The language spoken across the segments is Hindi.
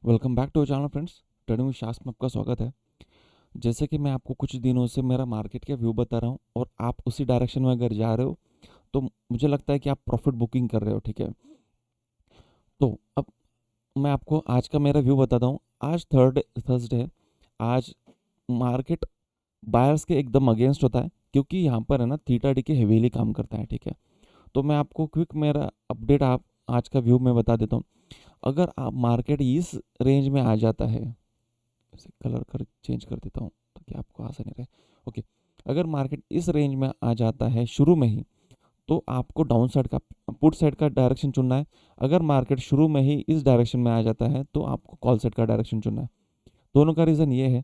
Welcome back to channel friends. Trading with Shastra में आपका स्वागत है। जैसे कि मैं आपको कुछ दिनों से मेरा मार्केट का व्यू बता रहा हूँ और आप उसी डायरेक्शन में अगर जा रहे हो तो मुझे लगता है कि आप प्रॉफिट बुकिंग कर रहे हो। ठीक है, तो अब मैं आपको आज का मेरा व्यू बताता हूँ। आज थर्सडे है। आज मार्केट बायर्स के एकदम अगेंस्ट होता है क्योंकि यहाँ पर है ना थीटा डी के हेवीली काम करता है। ठीक है, तो मैं आपको क्विक मेरा अपडेट आप आज का व्यू में बता देता हूँ। अगर आप मार्केट इस रेंज में आ जाता है, ऐसे कलर कर चेंज कर देता हूँ ताकि आपको आसानी रहे। ओके, अगर मार्केट इस रेंज में आ जाता है शुरू में ही तो आपको डाउन साइड का पुट साइड का डायरेक्शन चुनना है। अगर मार्केट शुरू में ही इस डायरेक्शन में आ जाता है तो आपको कॉल साइड का डायरेक्शन चुनना है। दोनों का रीज़न ये है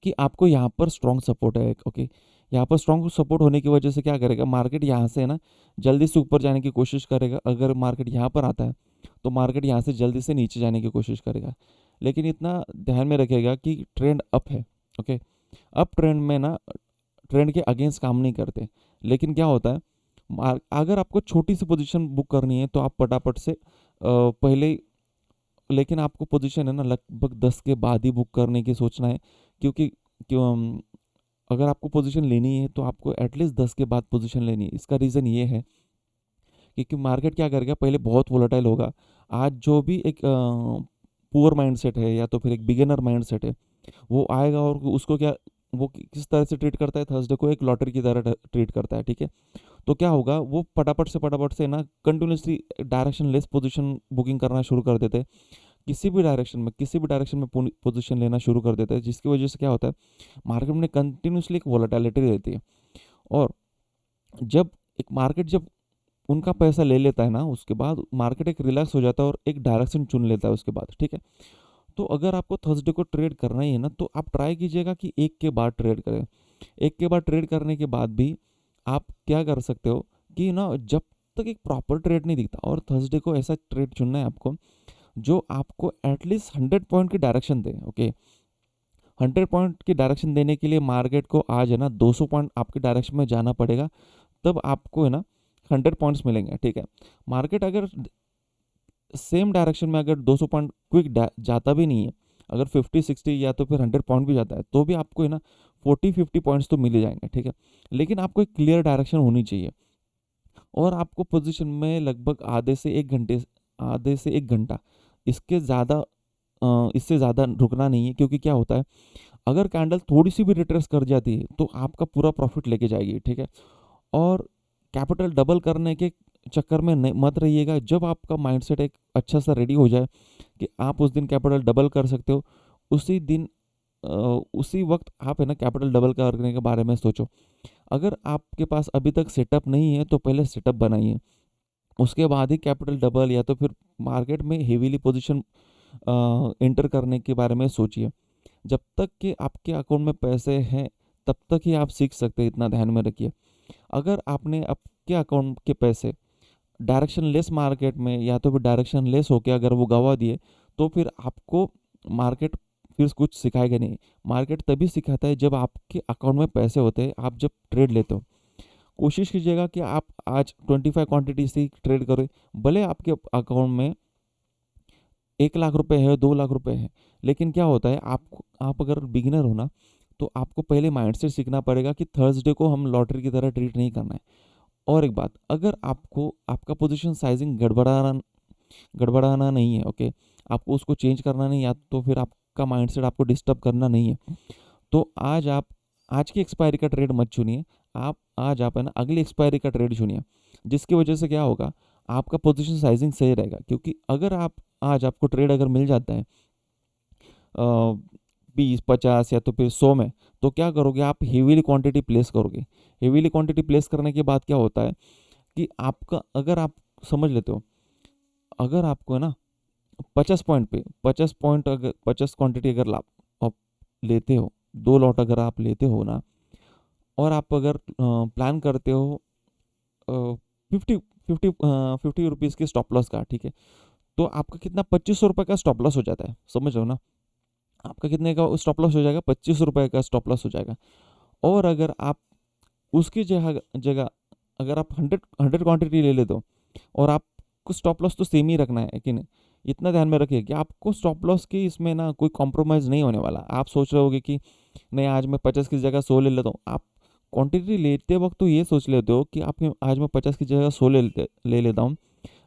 कि आपको यहाँ पर स्ट्रॉन्ग सपोर्ट है। ओके, यहाँ पर स्ट्रॉन्ग सपोर्ट होने की वजह से क्या करेगा, मार्केट यहाँ से है ना जल्दी से ऊपर जाने की कोशिश करेगा। अगर मार्केट यहाँ पर आता है तो मार्केट यहाँ से जल्दी से नीचे जाने की कोशिश करेगा, लेकिन इतना ध्यान में रखेगा कि ट्रेंड अप है। ओके, अप ट्रेंड में ना ट्रेंड के अगेंस्ट काम नहीं करते। लेकिन क्या होता है, अगर आपको छोटी सी पोजीशन बुक करनी है तो आप फटाफट से पहले, लेकिन आपको पोजीशन है ना लगभग 10 के बाद ही बुक करने की सोचना है। क्योंकि क्यों अगर आपको पोजीशन लेनी है तो आपको एटलीस्ट 10 के बाद पोजीशन लेनी है। इसका रीज़न ये है क्योंकि मार्केट क्या करेगा, पहले बहुत वोलेटाइल होगा। आज जो भी एक पुअर माइंडसेट है या तो फिर एक बिगिनर माइंडसेट है वो आएगा और उसको क्या, वो किस तरह से ट्रीट करता है, थर्सडे को एक लॉटरी की तरह ट्रीट करता है। ठीक है, तो क्या होगा, वो फटाफट से ना continuously direction less position booking करना शुरू कर देते हैं। किसी भी डायरेक्शन में पोजीशन लेना शुरू कर देते हैं, जिसकी वजह से क्या होता है, मार्केट में कंटिन्यूसली एक वोलेटिलिटी रहती है। और जब एक मार्केट जब उनका पैसा ले लेता है ना, उसके बाद मार्केट एक रिलैक्स हो जाता है और एक डायरेक्शन चुन लेता है उसके बाद। ठीक है, तो अगर आपको थर्सडे को ट्रेड करना ही है ना तो आप ट्राई कीजिएगा कि एक के बाद ट्रेड करें। एक के बाद ट्रेड करने के बाद भी आप क्या कर सकते हो कि ना, जब तक एक प्रॉपर ट्रेड नहीं दिखता, और थर्सडे को ऐसा ट्रेड चुनना है आपको जो आपको एटलीस्ट 100 पॉइंट की डायरेक्शन दे। ओके, 100 पॉइंट की डायरेक्शन देने के लिए मार्केट को आज है ना 200 पॉइंट आपके डायरेक्शन में जाना पड़ेगा, तब आपको है ना 100 पॉइंट्स मिलेंगे। ठीक है, मार्केट अगर सेम डायरेक्शन में अगर 200 पॉइंट क्विक जाता भी नहीं है, अगर 50 60 या तो फिर 100 पॉइंट भी जाता है तो भी आपको है ना 40 50 पॉइंट्स तो मिल ही जाएंगे। ठीक है, लेकिन आपको एक क्लियर डायरेक्शन होनी चाहिए और आपको पोजीशन में लगभग आधे से एक घंटा इसके ज़्यादा इससे ज़्यादा रुकना नहीं है। क्योंकि क्या होता है, अगर कैंडल थोड़ी सी भी रिट्रेस कर जाती है तो आपका पूरा प्रॉफिट लेके जाएगी। ठीक है, और कैपिटल डबल करने के चक्कर में मत रहिएगा। जब आपका माइंडसेट एक अच्छा सा रेडी हो जाए कि आप उस दिन कैपिटल डबल कर सकते हो, उसी दिन उसी वक्त आप है ना कैपिटल डबल करने के बारे में सोचो। अगर आपके पास अभी तक सेटअप नहीं है तो पहले सेटअप बनाइए, उसके बाद ही कैपिटल डबल या तो फिर मार्केट में हेवीली पोजीशन एंटर करने के बारे में सोचिए। जब तक कि आपके अकाउंट में पैसे हैं तब तक ही आप सीख सकते हैं, इतना ध्यान में रखिए। अगर आपने आपके अकाउंट के पैसे डायरेक्शन लेस मार्केट में या तो फिर डायरेक्शन लेस होके अगर वो गवा दिए तो फिर आपको मार्केट फिर कुछ सिखाएगा नहीं। मार्केट तभी सिखाता है जब आपके अकाउंट में पैसे होते हैं, आप जब ट्रेड लेते हो। कोशिश कीजिएगा कि आप आज 25 क्वांटिटी से ट्रेड करें, भले आपके अकाउंट में 1 लाख रुपए है, 2 लाख रुपए है। लेकिन क्या होता है, आप अगर बिगिनर हो ना तो आपको पहले माइंडसेट सीखना पड़ेगा कि थर्सडे को हम लॉटरी की तरह ट्रीट नहीं करना है। और एक बात, अगर आपको आपका पोजीशन साइजिंग गड़बड़ाना गड़बड़ाना नहीं है, ओके, आपको उसको चेंज करना नहीं, या तो फिर आपका माइंडसेट आपको डिस्टर्ब करना नहीं है, तो आज की एक्सपायरी का ट्रेड मत चुनिए। आप है ना अगली एक्सपायरी का ट्रेड चुनिए, जिसकी वजह से क्या होगा, आपका पोजीशन साइजिंग सही रहेगा। क्योंकि अगर आप आज आपको ट्रेड अगर मिल जाता है 20 50 या तो फिर 100 में, तो क्या करोगे, आप हेवीली क्वांटिटी प्लेस करोगे। हेवीली क्वांटिटी प्लेस करने के बाद क्या होता है कि आपका, अगर आप समझ लेते हो, अगर आपको है ना 50 पॉइंट पे 50 पॉइंट, अगर 50 क्वांटिटी अगर आप लेते हो, 2 लॉट अगर आप लेते हो ना, और आप अगर प्लान करते हो 50 रुपीज़ के स्टॉप लॉस का, ठीक है, तो आपका कितना 2500 रुपये का स्टॉप लॉस हो जाता है। समझ रहे हो ना, आपका कितने का स्टॉप लॉस हो जाएगा, 2500 रुपये का स्टॉप लॉस हो जाएगा। और अगर आप उसकी जगह जगह अगर आप 100 क्वांटिटी ले लेते हो, और आपको स्टॉप लॉस तो सेम ही रखना है कि नहीं, इतना ध्यान में रखिए कि आपको स्टॉप लॉस की इसमें ना कोई कॉम्प्रोमाइज़ नहीं होने वाला। आप सोच रहे होगे कि नहीं आज मैं 50 की जगह 100 ले लेता हूँ। आप क्वांटिटी लेते वक्त तो ये सोच लेते हो कि आप आज मैं 50 की जगह 100 ले लेता हूँ,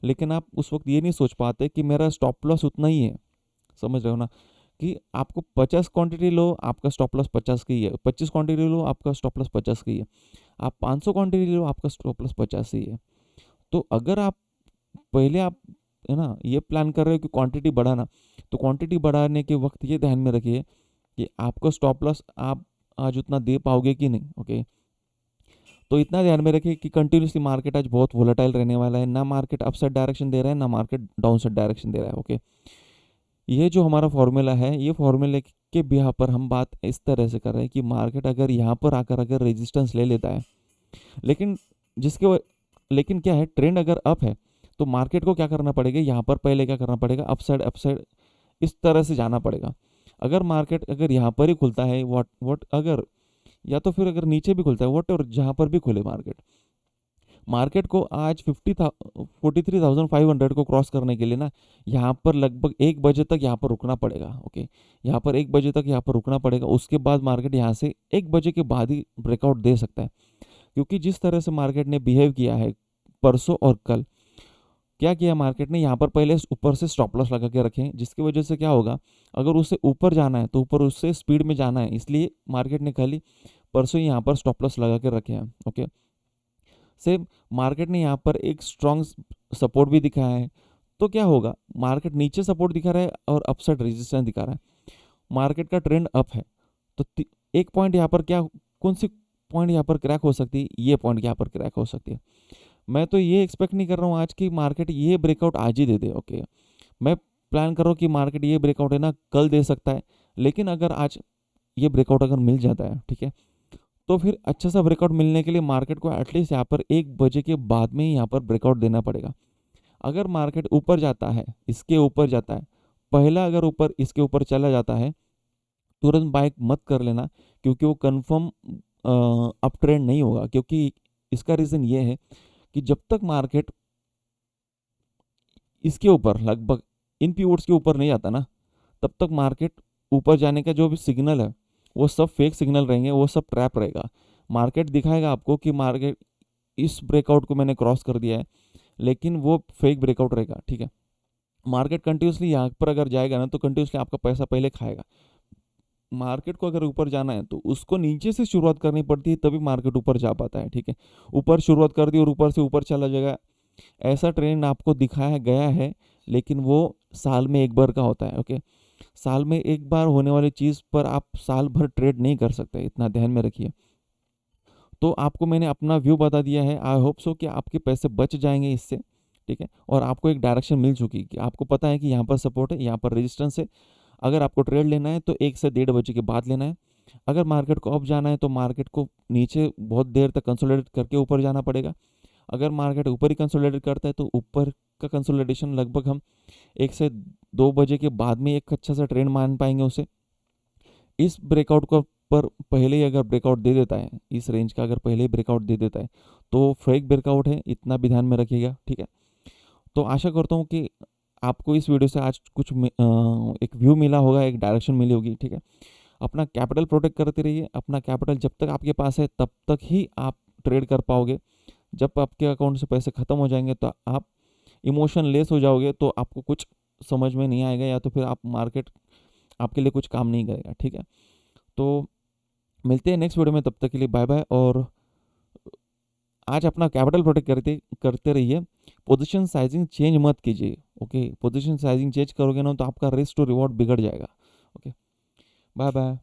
लेकिन आप उस वक्त ये नहीं सोच पाते कि मेरा स्टॉप लॉस उतना ही है। समझ रहे हो ना, कि आपको 50 क्वांटिटी लो, आपका स्टॉप लॉस 50 की है, 25 क्वांटिटी लो, आपका स्टॉप लॉस 50 की है, आप 500 क्वांटिटी लो, आपका स्टॉप लॉस 50 ही है। तो अगर आप पहले आप है ना ये प्लान कर रहे हो कि क्वांटिटी बढ़ाना, तो क्वांटिटी बढ़ाने के वक्त ये ध्यान में रखिए कि आपको स्टॉप लॉस आप आज उतना दे पाओगे कि नहीं। ओके, तो इतना ध्यान में रखिए कि कंटिन्यूसली मार्केट आज बहुत वोलेटाइल रहने वाला है, ना मार्केट अपसाइड डायरेक्शन दे रहा है ना मार्केट डाउन साइड डायरेक्शन दे रहा है। ओके, ये जो हमारा फॉर्मूला है, ये फॉर्मूले के बिहार पर हम बात इस तरह से कर रहे हैं कि मार्केट अगर यहाँ पर आकर अगर रेजिस्टेंस ले लेता है, लेकिन लेकिन क्या है, ट्रेंड अगर अप है तो मार्केट को क्या करना पड़ेगा, यहाँ पर पहले क्या करना पड़ेगा, अपसाइड अपसाइड इस तरह से जाना पड़ेगा। अगर मार्केट अगर यहाँ पर ही खुलता है वॉट अगर, या तो फिर अगर नीचे भी खुलता है वॉट, और जहाँ पर भी खुले मार्केट, मार्केट को आज 43,500 को क्रॉस करने के लिए ना यहाँ पर लगभग 1 बजे तक यहाँ पर रुकना पड़ेगा। ओके, यहाँ पर 1 बजे तक यहाँ पर रुकना पड़ेगा, उसके बाद मार्केट यहाँ से 1 बजे के बाद ही ब्रेकआउट दे सकता है। क्योंकि जिस तरह से मार्केट ने बिहेव किया है परसों और कल, क्या किया मार्केट ने, यहाँ पर पहले ऊपर से स्टॉप लॉस लगा के रखे, जिसकी वजह से क्या होगा, अगर उससे ऊपर जाना है तो ऊपर उससे स्पीड में जाना है, इसलिए मार्केट ने खाली परसों यहाँ पर स्टॉप लॉस लगा के रखे हैं। ओके, सेम मार्केट ने यहाँ पर एक स्ट्रॉन्ग सपोर्ट भी दिखाया है। तो क्या होगा, मार्केट नीचे सपोर्ट दिखा रहा है और अपसाइड रेजिस्टेंस दिखा रहा है, मार्केट का ट्रेंड अप है। तो एक पॉइंट यहाँ पर क्या, कौन सी पॉइंट यहाँ पर क्रैक हो सकती है, ये पॉइंट यहाँ पर क्रैक हो सकती है। मैं तो ये एक्सपेक्ट नहीं कर रहा हूँ आज की मार्केट ये ब्रेकआउट आज ही दे दे। ओके, मैं प्लान कर रहा हूँ कि मार्केट ये ब्रेकआउट है ना कल दे सकता है, लेकिन अगर आज ये ब्रेकआउट अगर मिल जाता है, ठीक है, तो फिर अच्छा सा ब्रेकआउट मिलने के लिए मार्केट को एटलीस्ट यहाँ पर 1 बजे के बाद में ही यहाँ पर ब्रेकआउट देना पड़ेगा। अगर मार्केट ऊपर जाता है, इसके ऊपर जाता है, पहला अगर ऊपर इसके ऊपर चला जाता है, तुरंत बाइक मत कर लेना, क्योंकि वो कंफर्म अप ट्रेंड नहीं होगा। क्योंकि इसका रीज़न ये है कि जब तक मार्केट इसके ऊपर लगभग इन पीवोट्स के ऊपर नहीं आता ना, तब तक मार्केट ऊपर जाने का जो भी सिग्नल है वो सब फेक सिग्नल रहेंगे, वो सब ट्रैप रहेगा। मार्केट दिखाएगा आपको कि मार्केट इस ब्रेकआउट को मैंने क्रॉस कर दिया है, लेकिन वो फेक ब्रेकआउट रहेगा। ठीक है, मार्केट कंटिन्यूसली यहाँ पर अगर जाएगा ना तो कंटिन्यूसली आपका पैसा पहले खाएगा। मार्केट को अगर ऊपर जाना है तो उसको नीचे से शुरुआत करनी पड़ती है, तभी मार्केट ऊपर जा पाता है। ठीक है, ऊपर शुरुआत कर दी और ऊपर से ऊपर चला जाएगा, ऐसा ट्रेंड आपको दिखाया गया है, लेकिन वो साल में एक बार का होता है। ओके, साल में एक बार होने वाली चीज़ पर आप साल भर ट्रेड नहीं कर सकते, इतना ध्यान में रखिए। तो आपको मैंने अपना व्यू बता दिया है, आई होप सो कि आपके पैसे बच जाएंगे इससे। ठीक है, और आपको एक डायरेक्शन मिल चुकी कि आपको पता है कि यहाँ पर सपोर्ट है, यहाँ पर रेजिस्टेंस है। अगर आपको ट्रेड लेना है तो 1 से 1:30 बजे के बाद लेना है। अगर मार्केट को अप जाना है तो मार्केट को नीचे बहुत देर तक कंसोलिडेट करके ऊपर जाना पड़ेगा। अगर मार्केट ऊपर ही कंसोलिडेट करता है तो ऊपर का कंसोलिडेशन लगभग हम 1 से 2 बजे के बाद में एक अच्छा सा ट्रेंड मान पाएंगे उसे। इस ब्रेकआउट को पर पहले ही अगर ब्रेकआउट दे देता है, इस रेंज का अगर पहले ही ब्रेकआउट दे देता है तो फेक ब्रेकआउट है, इतना भी ध्यान में रखिएगा। ठीक है, तो आशा करता हूँ कि आपको इस वीडियो से आज कुछ एक व्यू मिला होगा, एक डायरेक्शन मिली होगी। ठीक है, अपना कैपिटल प्रोटेक्ट करते रहिए। अपना कैपिटल जब तक आपके पास है तब तक ही आप ट्रेड कर पाओगे। जब आपके अकाउंट से पैसे ख़त्म हो जाएंगे तो आप इमोशन लेस हो जाओगे, तो आपको कुछ समझ में नहीं आएगा, या तो फिर आप मार्केट आपके लिए कुछ काम नहीं करेगा। ठीक है, तो मिलते हैं नेक्स्ट वीडियो में, तब तक के लिए बाय बाय। और आज अपना कैपिटल प्रोटेक्ट करते करते रहिए, पोजीशन साइजिंग चेंज मत कीजिए। ओके, पोजीशन साइजिंग चेंज करोगे ना तो आपका रिस्क टू रिवॉर्ड बिगड़ जाएगा। Okay, bye bye.